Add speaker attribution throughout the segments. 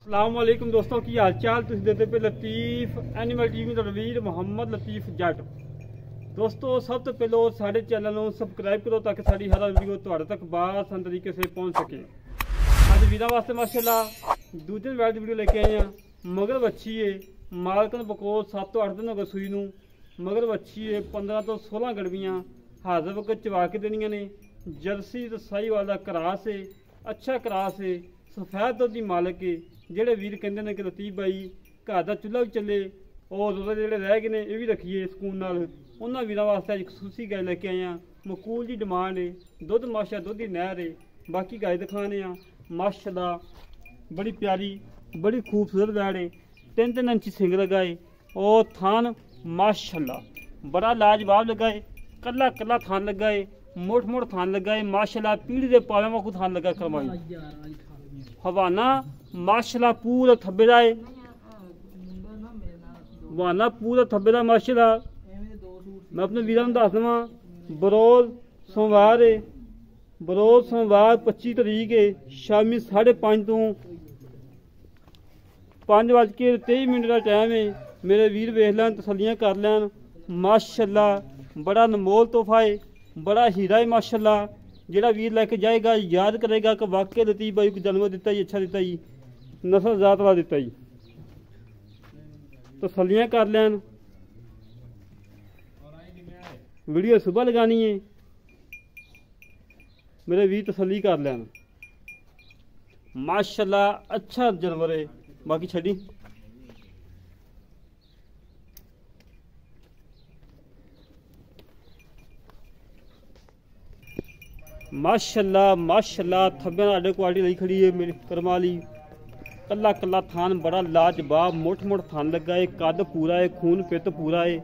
Speaker 1: अस्सलामुअलैकुम दोस्तों की हाल चाल तुम देखते पे लतीफ एनिमल टीवी ਦਾ ਵੀਰ ਮੁਹੰਮਦ ਲਤੀਫ ਜੱਟ। ਦੋਸਤੋ ਸਭ ਤੋਂ ਪਹਿਲਾਂ ਸਾਡੇ ਚੈਨਲ ਨੂੰ ਸਬਸਕ੍ਰਾਈਬ ਕਰੋ ਤਾਂ ਕਿ ਸਾਡੀ ਹਰ ਵੀਡੀਓ ਤੁਹਾਡੇ ਤੱਕ ਬਾਸਾਨ ਤਰੀਕੇ से पहुंच सके। ਅੱਜ ਵੀਰਾਂ ਵਾਸਤੇ ਮਾਸ਼ਾਅੱਲਾ ਦੂਜੇ ਵੈਲ ਦੀ ਵੀਡੀਓ ਲੈ ਕੇ ਆਏ ਆ। ਮਗਰ ਵੱਛੀ ਹੈ ਮਾਲਕਨ ਬਕੋ 7 ਤੋਂ 8 ਦਿਨ ਹੋ ਗਏ ਸੂਈ ਨੂੰ। ਮਗਰ ਵੱਛੀ ਹੈ 15 ਤੋਂ 16 ਗੜਵੀਆਂ ਹਾਜ਼ਰ ਵਕ ਚਵਾ ਕੇ ਦੇਣੀਆਂ ਨੇ। ਜਰਸੀ ਤੇ ਸਾਹੀਵਾਲ ਦਾ ਕਰਾਸ ਹੈ, ਅੱਛਾ ਕਰਾਸ ਹੈ, ਸਫੈਦ ਦੁੱਧ ਦੀ ਮਾਲਕ ਹੈ। ਜਿਹੜੇ ਵੀਰ ਕਹਿੰਦੇ ਨੇ ਕਿ ਲਤੀਫ ਭਾਈ ਘਰ ਦਾ ਚੁੱਲ੍ਹਾ ਵੀ ਚੱਲੇ और ਜਿਹੜੇ ਰਹਿ ਗਏ ਨੇ ਇਹ ਵੀ ਰੱਖੀਏ ਸਕੂਨ ਨਾਲ, ਉਹਨਾਂ ਵੀਰਾਂ ਵਾਸਤੇ ਅੱਜ ਖਸੂਸੀ ਗਾਇ ਲੈ ਕੇ ਆਏ ਆ। ਮਕੂਲ ਦੀ ਡਿਮਾਂਡ ਹੈ, ਦੁੱਧ ਮਾਸ਼ਾ ਦੁੱਧ ਦੀ ਨਹਿਰ ਹੈ। ਬਾਕੀ ਗਾਇ ਦਿਖਾਣੇ ਆ माशाल्लाह बड़ी प्यारी बड़ी खूबसूरत वैड़ है। 3-3 इंची सिंग लगा है और थान माशाल्लाह बड़ा लाजवाब लगा है। कला कला थान लगा है, मोट मोट थान लगा है माशाल्लाह। पीढ़ी के पावे वाकू थान लगा करवाई हवाना माशाल्लाह पूरा थब्बे का है। हवाना पूरा थब्बे का माशाल्लाह। मैं अपने वीरों को दस देवां बरोज सोमवार है, बरोज सोमवार 25 तरीक है शामी 5:30 तो 5:23 का टाइम है। मेरे वीर वेख लैन तसलियां कर लैन माशाल्लाह। बड़ा अनमोल तोहफा है, बड़ा हीरा है माशाल्लाह। जेड़ा वीर लैके जाएगा याद करेगा कि वाकई लतीफ भाई को जन्म दिता ही अच्छा दिता ही, नस्ल जात वाला दिता ही। तसलियां कर लैन। वीडियो सुबह लगानी है, मेरे भी तसली कर लैन माशाल्लाह। अच्छा जानवर है। बाकी छड़ी माशाल्लाह माशाल्लाह थब्बे आडे क्वालिटी लई खड़ी है मेरी करमाली। कला कला थान बड़ा लाजवाब मोट मोट थान लगा है। कद पूरा है, खून पित पूरा है,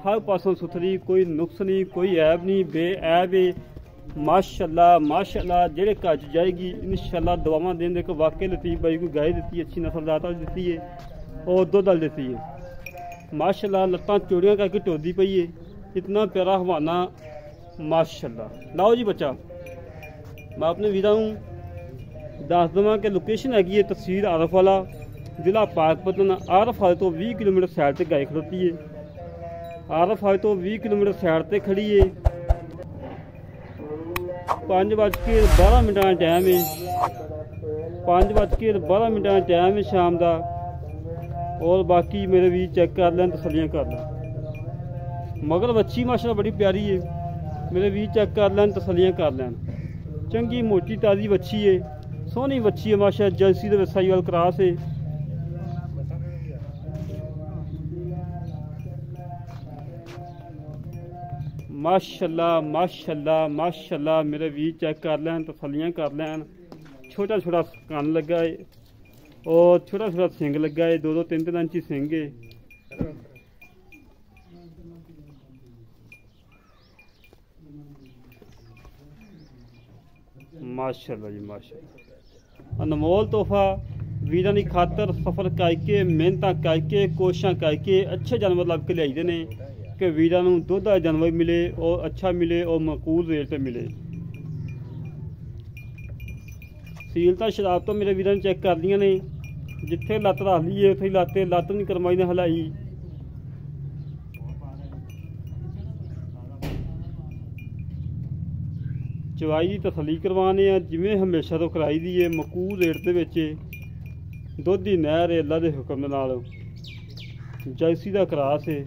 Speaker 1: हर पासों सुथरी, कोई नुक्स नहीं, कोई ऐब नहीं, बेऐब है माशाल्लाह माशाल्लाह। जेड़े घर च जाएगी इंशाल्लाह दुआवां देंगे कि वाकई लतीफ भाई को गाय दी अच्छी नस्लदार दी है और दुध वाल दी है माशाल्लाह। लत्तां चौड़ियां करके टोदी पई है, इतना प्यारा हवाना माशाल्लाह। लाओ जी बच्चा। मैं अपने वीरों दस देवां कि लोकेशन हैगी है तहसील आरफ वाला, जिला पाकपतन। आरफ वाले तो 20 किलोमीटर साइड से गाय खड़ोती है। आरफ वाले तो 20 किलोमीटर साइड से खड़ी है। 5:12 का टाइम है, 5:12 का टाइम है शाम का। और बाकी मेरे भी चेक कर लें तसलियां कर लें। मगर बच्ची माशाल्लाह बड़ी प्यारी है, मेरे भी चेक कर लें तसलियां कर लें। चंगी मोटी ताज़ी बच्ची है, सोहनी बच्ची है माशाल्लाह। जर्सी दे साहीवाल क्रॉस है। माशाल्लाह माशाल्लाह माशाल्लाह। मेरे भी चेक कर लैन तसलियां कर लैन। छोटा छोटा कान लगा है और छोटा छोटा सिंग लगा है। 2-2 3-3 इंची सिंग है। माशाल्लाह जी माशाल्लाह। अनमोल तोहफा वीरां दी खातर सफर करके मेहनत करके कोशिशां करके अच्छे जानवर लभ के लियाई ने कि वीरां नूं दुध दा जानवर मिले और अच्छा मिले और मकूल रेट पे मिले। सीलता शराब तो मेरे वीरां ने चेक कर लिया ने। जिथे लत्त रख ली है उत्थे लाते लत्त नहीं करमाई ने हलाई। चवाई की तसली करवाने जिमें हमेशा तो कराई दी है। मकूल रेट दे विच दुध दी नहर है अल्लाह दे हुक्म नाल। जर्सी दा क्रॉस है।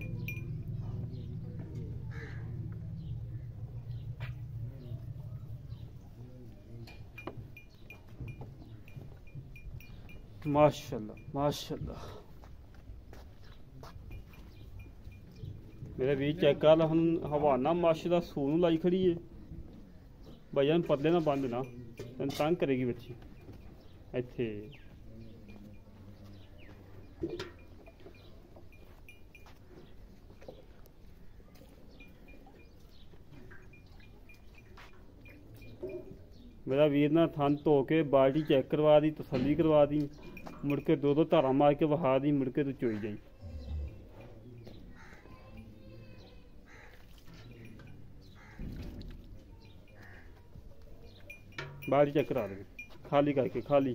Speaker 1: माशाल्लाह माशाल्लाह। मेरा भी चेक कर हम हवाना माशाल्लाह सून लाई खड़ी है। भाईजान पतले ना बंद ना तेन तंग करेगी बच्ची इत्थे। मेरा वीर ना थन धो के बाल्टी चेक करवा दी, तसली करवा दी, मुड़ के 2-2 धारा मार के वहा दी, मुड़ के तो चोई जाई। बाल्टी चेक करा दे खाली करके खाली।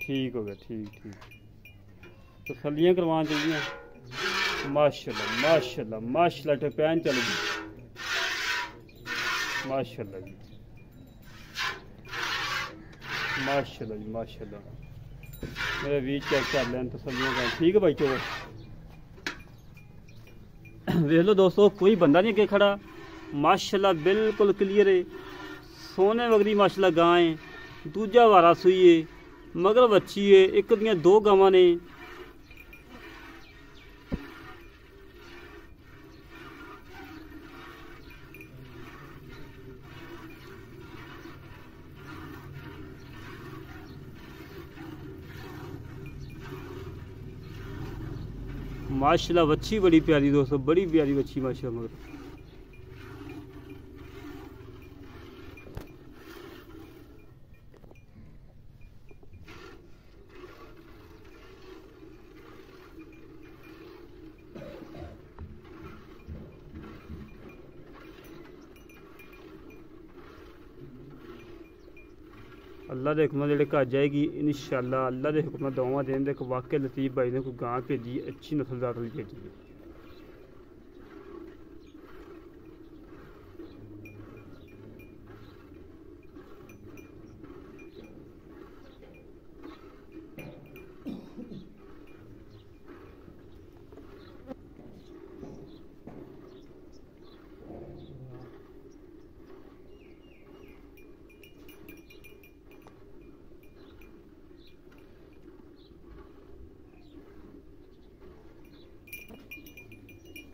Speaker 1: ठीक हो गया, ठीक ठीक। तसल्लियाँ करवाना चाहिए। माशाल्लाह माशाल्लाह माशाल्लाह, टपैन चल गई माशाल्लाह जी, माशाल्लाह जी माशाल्लाह। मेरा वीर चेक कर लें तसल्लियाँ कर, ठीक है भाई चलो। देख लो दोस्तों, कोई बंदा नहीं अगे खड़ा, माशाल्लाह बिल्कुल क्लियर है। सोने वगरी माशाल्लाह गां है, दूजा वारा सूई है, मगर बच्ची है, एक दियां दो गावां ने। माशाल्लाह बच्ची बड़ी प्यारी दोस्तों, बड़ी प्यारी बच्ची माशाल्लाह। मगर अल्लाह दे हुक्म जेह्ड़े घर जाएगी इंशाअल्लाह, अल्लाह दे हुक्म दुआवां देन। देखो वाकई लतीफ़ भाई ने कोई गां भेजी, अच्छी नस्लदार वाली भेजी है।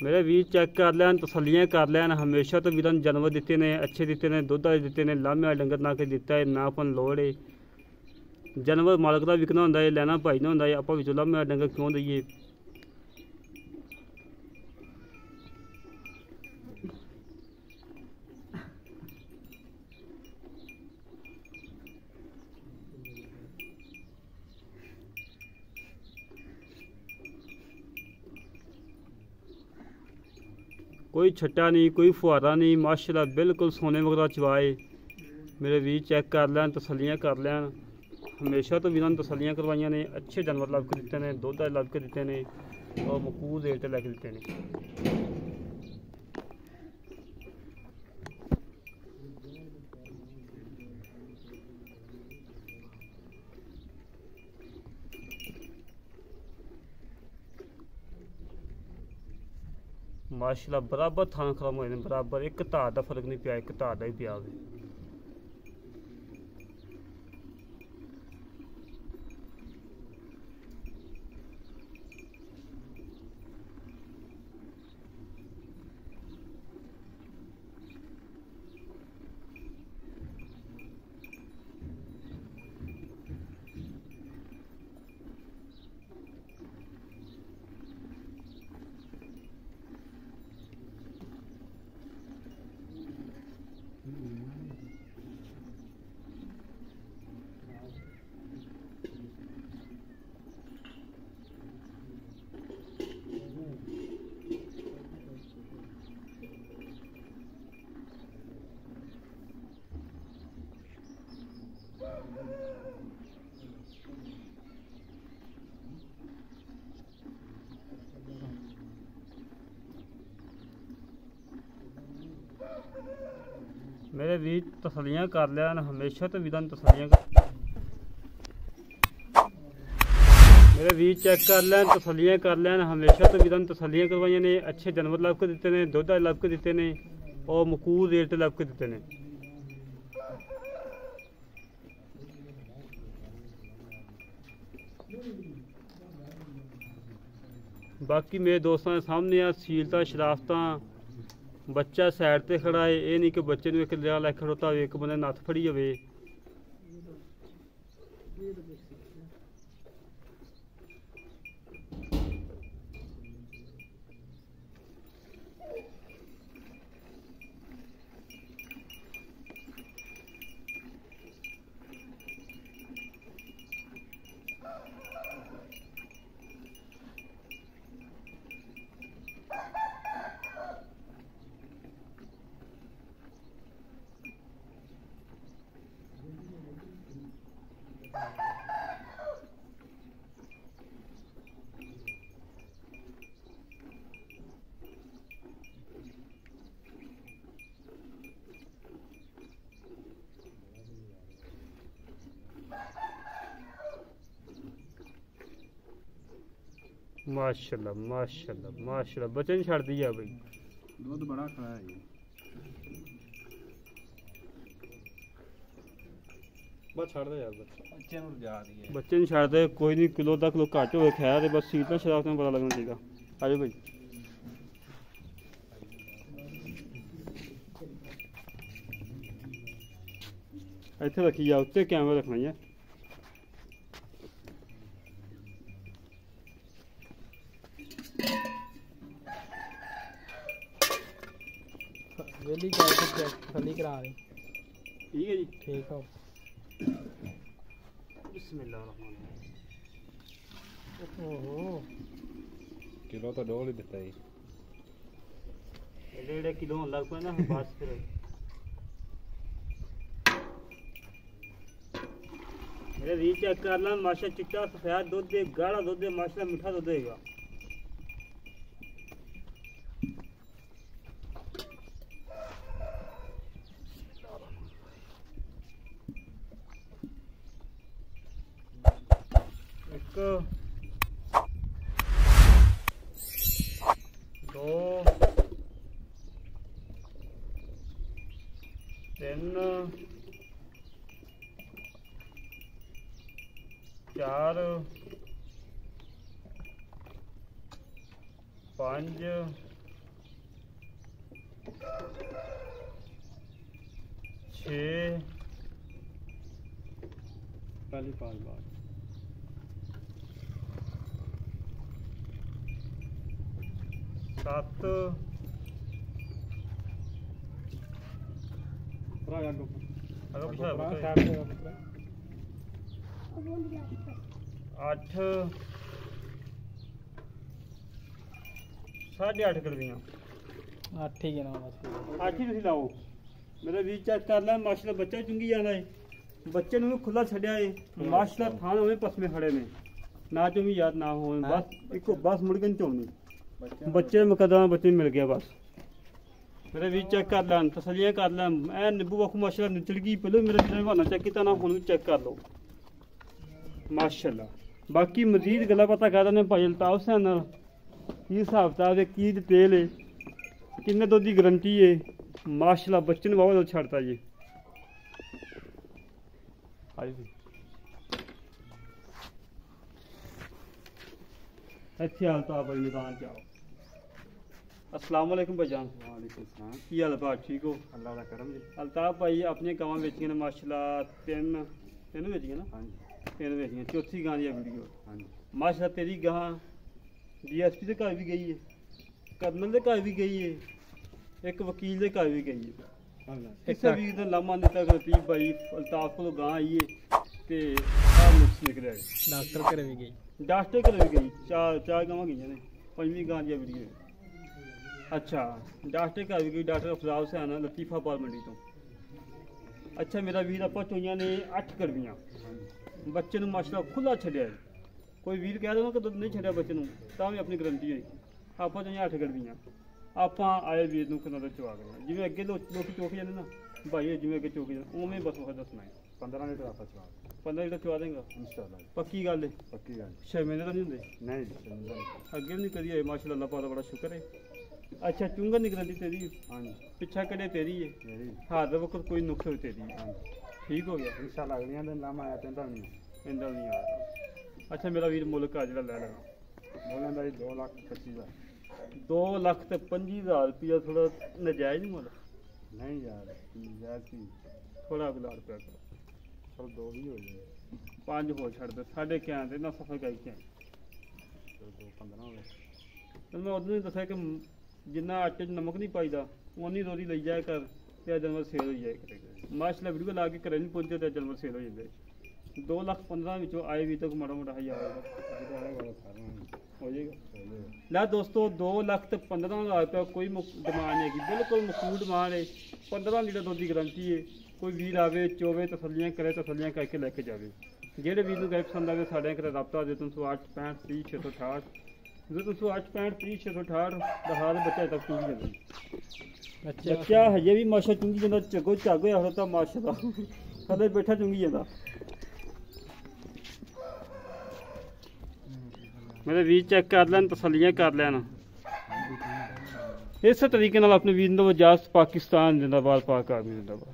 Speaker 1: मेरे वीर चेक कर लैन, तसल्लियाँ कर लैन। हमेशा तो वीर जानवर दिते ने, अच्छे दिते ने, दुध वाले दिते ने, लामे वाला डंगर ना के दिता है, ना अपन लोड़ है। जानवर मालक का विकना होंदा है, लैना भाई ना होंदा है, आपां विचों लामे वाला डंगर क्यों दईए। कोई छट्टा नहीं, कोई फुहारा नहीं, माशाल्लाह बिल्कुल सोने वगैरह चवाए। मेरे वीर चेक कर लैन, तसल्लियाँ कर लैन। हमेशा तो वीरां तसल्लियाँ करवाइयां ने, अच्छे जानवर लभ के दिते ने, दुध लभ के दिते ने और मकबूल रेट लैके दिते ने। माशाल्लाह बराबर थान खत्म होए ने, बराबर एक धार का फर्क नहीं पिया, एक धार का ही पिया होवे। मेरे वीर तसल्लियाँ कर लैन, हमेशा तो वीरां तसल्लियाँ मेरे वीर चेक कर लैन, तसल्लियाँ कर लैन। हमेशा तो वीरां तसल्लियाँ करवाइयां ने, अच्छे जानवर लभ के दिते ने, दुध लभ के दिते ने और मकबूल रेट लभ के दिते ने। बाकी मेरे दोस्तों के सामने आ सीलता शराफत। बच्चा साइड ते खड़ा है, ये नहीं कि बच्चे एक लिया लै खड़ोता हो, एक बंदे नत्थ फड़ी हो। माशाल्लाह माशाल्लाह माशाल्लाह बच्चे नहीं छड़ दी है भाई
Speaker 2: दूध बड़ा खड़ा है बस छड़ दे यार बच्चे ਨੂੰ ਜਾ ਰਹੀ ਹੈ
Speaker 1: ਬੱਚੇ ਨਹੀਂ ਛੱਡਦੇ ਕੋਈ ਨਹੀਂ ਕਿਲੋ ਦਾ ਕਿਲੋ ਘੱਟ ਹੋਵੇ ਖੈਰ ਤੇ ਬਸ ਸੀਟ ਨਾਲ ਸ਼ਰਾਬ ਤੋਂ ਪਤਾ ਲੱਗਣਾ ਚਾਹੀਦਾ ਆਜੋ ਭਾਈ ਇੱਥੇ ਰੱਖੀ ਜਾ ਉੱਤੇ ਕੈਮਰਾ ਰੱਖਣਾ ਹੀ ਹੈ
Speaker 3: वेली जाके खाली करा रही
Speaker 1: ठीक है जी
Speaker 3: ठीक हो
Speaker 1: बिस्मिल्लाह
Speaker 3: ओहो
Speaker 2: ਕਿਲੋ ਤਾਂ ਡੋਲ ਹੀ ਦਿੱਤਾ ਜੀ
Speaker 1: ਜਿਹੜੇ ਕਿਲੋ ਹੋਣ ਲੱਗ ਪਏ ਨਾ ਬਸ ਫਿਰ मेरे री चेक कर ला माशा चिट्टा सफेद दूध दे गाढ़ा दूध दे माशा मीठा दूध देगा एक दो तीन चार पांच छे
Speaker 2: पहली 5 बार
Speaker 1: सात
Speaker 2: ਭਰਾ ਅੱਗੋਂ
Speaker 1: अगर पिछा
Speaker 3: साइड से रखो।
Speaker 1: अठ साढ़े 8 करदियां
Speaker 3: ठीक है ना बस
Speaker 1: 8 ही तुसीं लाओ मेरा भी चेक कर लै माशाल्लाह बच्चा चुंगी जाना है बच्चे ਨੂੰ खुला छड्या है माशाल्लाह थान होवे पसमे खड़े ने ना चुंगी याद ना हो बस इको बस मुड़ के नहीं चोनी बच्चे मुकदमा बच्चे मिल गया बस मेरे भी चेक कर लै तसलियां कर लै ऐ निब्बू वाकू माशाल्लाह निचड़ गई पहले मेरे जिन्हें बहाना चेक किया ना हुन भी चेक कर लो माशाल्लाह बाकी मजीद गल्लां पता कर देने भाई अल्ताफ हुसैन नाल की हिसाब किताब है की डिटेल है किन्ने दुध की गारंटी है माशाल्लाह बच्चे ने बहुत छड़ता जी अच्छे अल्ताफ भाई मैदान च आओ अस्सलाम वालेकुम भाईजान
Speaker 2: ਵਾਲੇਕੁਮ ਸਲਾਮ
Speaker 1: की हाल भाई ठीक हो
Speaker 2: ਅੱਲਾਹ ਦਾ ਕਰਮ ਜੀ
Speaker 1: अल्ताफ भाई अपनी गावां बेचियां ने माशाल्लाह तीन बेचियां ना
Speaker 2: ਹਾਂਜੀ
Speaker 1: तीन बेचियां चौथी गां दी वीडियो
Speaker 2: ਹਾਂਜੀ
Speaker 1: माशाल्लाह तेरी गां डीएसपी के घर भी गई है कर्नल के घर भी गई है एक वकील के घर भी गई है किसी वीर ने लामा नहीं तक लतीफ भाई अल्ताफ को गां आई है ते आ नुक्स निकलिया है
Speaker 3: डॉक्टर करे भी गई
Speaker 1: डॉक्टर घर भी गई चार गावां गई ने पंजवीं गां दी वीडियो अच्छा डॉक्टर घर भी गई डॉक्टर अफजाल हुसैन लतीफाबाद मंडी तो अच्छा मेरा वीर आप चोइयां ने 8 करवियां बच्चे ਨੂੰ ਮਾਸ਼ਾਅੱਲਾ ਖੁੱਲਾ ਛੱਡਿਆ ਹੈ ਕੋਈ ਵੀਰ ਕਹਿ ਦੇਣਾ ਕਿ ਦੁੱਧ ਨਹੀਂ ਛੱਡਿਆ ਬੱਚੇ ਨੂੰ ਤਾਂ ਵੀ ਆਪਣੀ ਗਰੰਟੀ ਹੋਈ ਆਪਾਂ ਚੋਈਆਂ 8 ਕਰਵੀਆਂ ਆਪਾਂ ਆਏ ਵੀਰ ਨੂੰ ਕਿੰਨਾ ਦਾ ਚਵਾ ਦੇਣਾ ਜਿਵੇਂ ਅੱਗੇ ਲੋਕੀ ਚੋਕ ਜਾਂਦੇ ਨਾ ਭਾਈ ਜਿਵੇਂ ਅੱਗੇ ਚੋਕ ਜਾਂਦੇ ਉਵੇਂ ਬਸ ਉਹ ਦੱਸਣਾ ਹੈ
Speaker 2: 15 ਲੀਟਰ ਆਪਾਂ ਚਵਾ
Speaker 1: 15 ਲੀਟਰ ਚਵਾ ਦੇਗਾ
Speaker 2: ਇਨਸ਼ਾਅੱਲਾ
Speaker 1: ਪੱਕੀ ਗੱਲ ਹੈ
Speaker 2: ਪੱਕੀ ਗੱਲ
Speaker 1: ਸ਼ਰਮੇ ਦੇ ਤਾਂ ਨਹੀਂ ਹੁੰਦੇ
Speaker 2: ਨਹੀਂ ਜੀ ਸਮਝਦਾ
Speaker 1: ਅੱਗੇ ਵੀ ਨਹੀਂ ਕਦੀ ਹੋਏ ਮਾਸ਼ਾਅੱਲਾ ਅੱਲਾਹ ਪਾਕ ਦਾ ਬੜਾ ਸ਼ੁਕਰ ਹੈ ਅੱਛਾ ਚੁੰਗਨ ਦੀ ਗਰੰਟੀ ਤੇਰੀ
Speaker 2: ਹਾਂਜੀ
Speaker 1: ਪਿੱਛਾ ਕੜੇ ਤੇਰੀ ਹੈ
Speaker 2: ਮੇਰੀ
Speaker 1: ਹੱਥ ਵਕਤ ਕੋਈ ਨੁਕਸ ਹੋਈ ਤੇਰੀ
Speaker 2: ਹਾਂਜੀ
Speaker 1: ਠੀਕ ਹੋ ਗਿਆ
Speaker 2: ਇਨਸ਼ਾਅੱਲਾ ਅਗਲੀਆਂ ਦਿਨ ਲਾਮਾ ਆਇਆ ਪੈਂਦਾ ਨਹੀਂ
Speaker 1: ਇੰਦਾ ਨਹੀਂ ਆ ਅੱਛਾ ਮੇਰਾ ਵੀਰ ਮੁਲਕ ਆ ਜਿਹੜਾ ਲੈ ਲੈਣਾ
Speaker 2: ਬੋਲਾਂ ਦਾ 2,25,000
Speaker 1: 2,25,000 रुपया थोड़ा नजायज नहीं बोला
Speaker 2: नहीं यार जायज की
Speaker 1: थोड़ा अगला रुपया करो
Speaker 2: चल 2 भी हो जाए
Speaker 1: 5 हो छड़ दे साढ़े क्या आते ना सफर गाई क्या
Speaker 2: चल 2,15 हो गए
Speaker 1: तो मैं उधर ही दसा कि जिन्ना आटे च नमक नहीं पाईदा उन्नी रोटी ले जाया कर ते जानवर सेल हो जाए करेगा माशाल्लाह वीडियो ला के घरे नहीं पहुंचे तो जानवर सेल हो जाते 2,15,000 ਵਿੱਚੋਂ ਆਏ ਵੀ ਤੱਕ ਮਾੜਾ ਮੋਟਾ 1000 ਹੋ ਜਾਏਗਾ ਲੈ ਦੋਸਤੋ 2,15,000 ਰੁਪਏ ਕੋਈ ਡਿਮਾਂਡ ਨਹੀਂ ਹੈਗੀ ਬਿਲਕੁਲ ਮਕੂਲ ਡਿਮਾਂਡ ਹੈ 15 ਲੀਟਰ ਦੁੱਧ ਦੀ ਗਾਰੰਟੀ ਹੈ ਕੋਈ ਵੀਰ ਆਵੇ ਚੋਵੇ ਤਸੱਲੀਆਂ ਕਰੇ ਤਸੱਲੀਆਂ ਕਰਕੇ ਲੈ ਕੇ ਜਾਵੇ ਜਿਹੜੇ ਵੀਰ ਨੂੰ ਗਾਇ ਪਸੰਦ ਆਵੇ ਸਾਡੇ ਘਰੇ ਰਾਬਤਾ ਦੇ 308 65 30 668 308 65 30 668 ਦਿਖਾ ਦੇ ਬੱਚਾ ਤੱਕ ਚੁੰਗੀ ਜਾਂਦਾ ਬੱਚਾ ਹਜੇ ਵੀ ਮਾਸ਼ਾ ਚੁੰਗੀ ਜਾਂਦਾ ਚੱਗੋ ਝੱਗ ਹੋਇਆ ਹੋਇਆ ਤਾਂ ਮਾਸ਼ਾ ਦਾ ਥੱਲੇ ਬੈਠਾ ਚੁੰਗੀ ਜਾਂਦਾ ਮੇਰੇ ਵੀਰ ਚੈੱਕ ਕਰ ਲੈਣ, ਤਸੱਲੀਆਂ ਕਰ ਲੈਣ। ਇਸੇ ਤਰੀਕੇ ਨਾਲ ਆਪਣੇ ਵੀਰ ਨੂੰ ਇਜਾਜ਼ਤ। ਪਾਕਿਸਤਾਨ ਜਿੰਦਾਬਾਦ, ਪਾਕ ਆਰਮੀ ਜਿੰਦਾਬਾਦ।